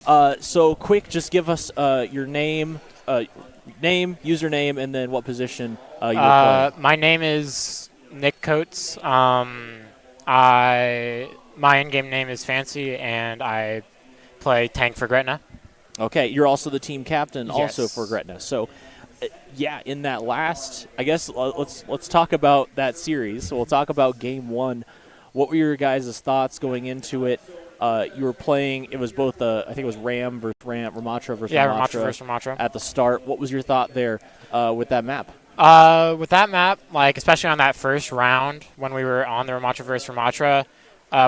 So quick, just give us your username, and then what position you were playing. My name is Nick Coates. My in-game name is Fancy, and I play tank for Gretna. Okay, you're also the team captain, also for Yes. Gretna. So, yeah, in that last, I guess let's talk about that series. So we'll talk about game one. What were your guys' thoughts going into it? You were playing. It was both. I think it was Ram versus Ram, Ramatra versus Yeah, Ramatra Ramatra versus Ramatra. at the start. What was your thought there with that map? With that map, like especially on that first round when we were on the Ramatra versus Ramatra,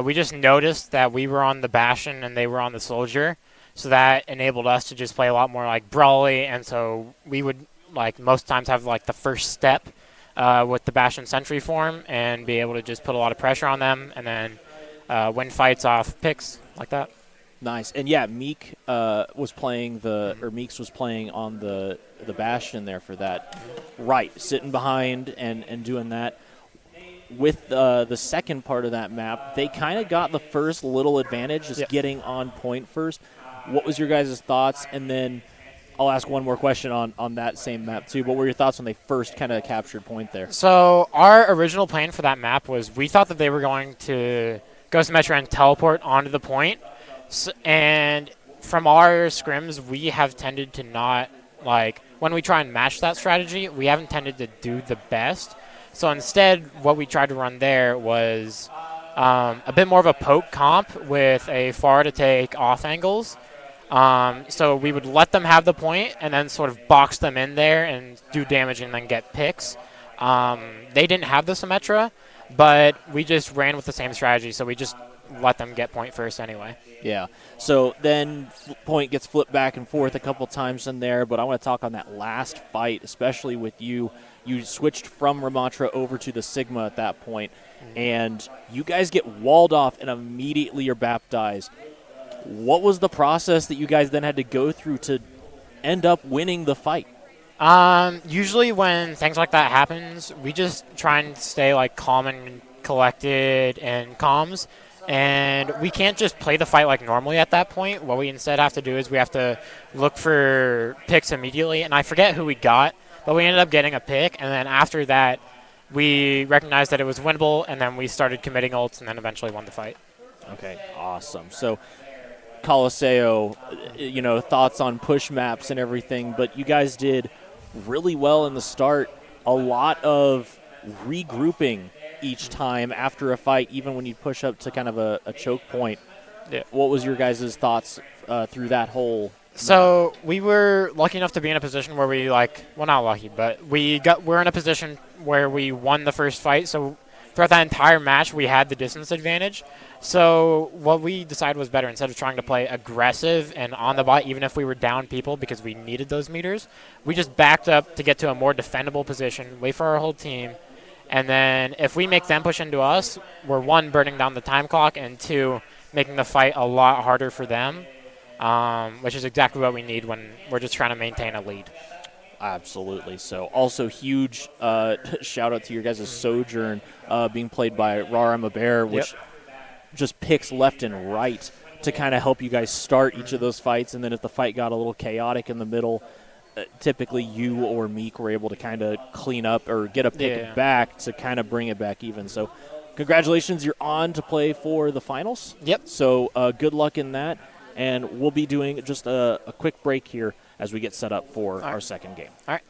we just noticed that we were on the Bastion and they were on the Soldier, so that enabled us to just play a lot more like brawly, and so we would like most times have like the first step with the Bastion Sentry form and be able to just put a lot of pressure on them and then win fights off picks like that. Nice. And yeah, Meek was playing Meeks was playing on the Bastion there for that. Right, sitting behind and doing that. With the second part of that map, they kind of got the first little advantage, just Yep. getting on point first. What was your guys' thoughts? And then I'll ask one more question on that same map too. What were your thoughts when they first kind of captured point there? So our original plan for that map was we thought that they were going to go Symmetra and teleport onto the point. And from our scrims, we have tended to not, like, when we try and match that strategy, we haven't tended to do the best. So instead, what we tried to run there was a bit more of a poke comp with a far to take off angles. So we would let them have the point and then sort of box them in there and do damage and then get picks. They didn't have the Symmetra, but we just ran with the same strategy, so we just let them get point first anyway. Yeah. So then point gets flipped back and forth a couple times in there, but I want to talk on that last fight, especially with you. You switched from Ramatra over to the Sigma at that point, and you guys get walled off and immediately you're baptized. What was the process that you guys then had to go through to end up winning the fight? Usually when things like that happens, we just try and stay like calm and collected and comms. And we can't just play the fight like normally at that point. What we instead have to do is we have to look for picks immediately. And I forget who we got, but we ended up getting a pick. And then after that, we recognized that it was winnable, and then we started committing ults and then eventually won the fight. Okay, awesome. So Coliseo, thoughts on push maps and everything, but you guys did really well in the start. A lot of regrouping each time after a fight, even when you push up to kind of a choke point. Yeah. What was your guys' thoughts through that whole? So we were lucky enough to be in a position where we not lucky, but we're in a position where we won the first fight. So throughout that entire match, we had the distance advantage. So what we decided was better, instead of trying to play aggressive and on the bot, even if we were down people because we needed those meters, we just backed up to get to a more defendable position, wait for our whole team, and then if we make them push into us, we're one, burning down the time clock, and two, making the fight a lot harder for them, which is exactly what we need when we're just trying to maintain a lead. Absolutely. So also huge shout out to your guys' Sojourn being played by Rara Bear, which just picks left and right to kind of help you guys start each of those fights. And then if the fight got a little chaotic in the middle, typically you or Meek were able to kind of clean up or get a pick back to kind of bring it back even. So congratulations, you're on to play for the finals. Yep. So good luck in that. And we'll be doing just a quick break here as we get set up for our second game. All right.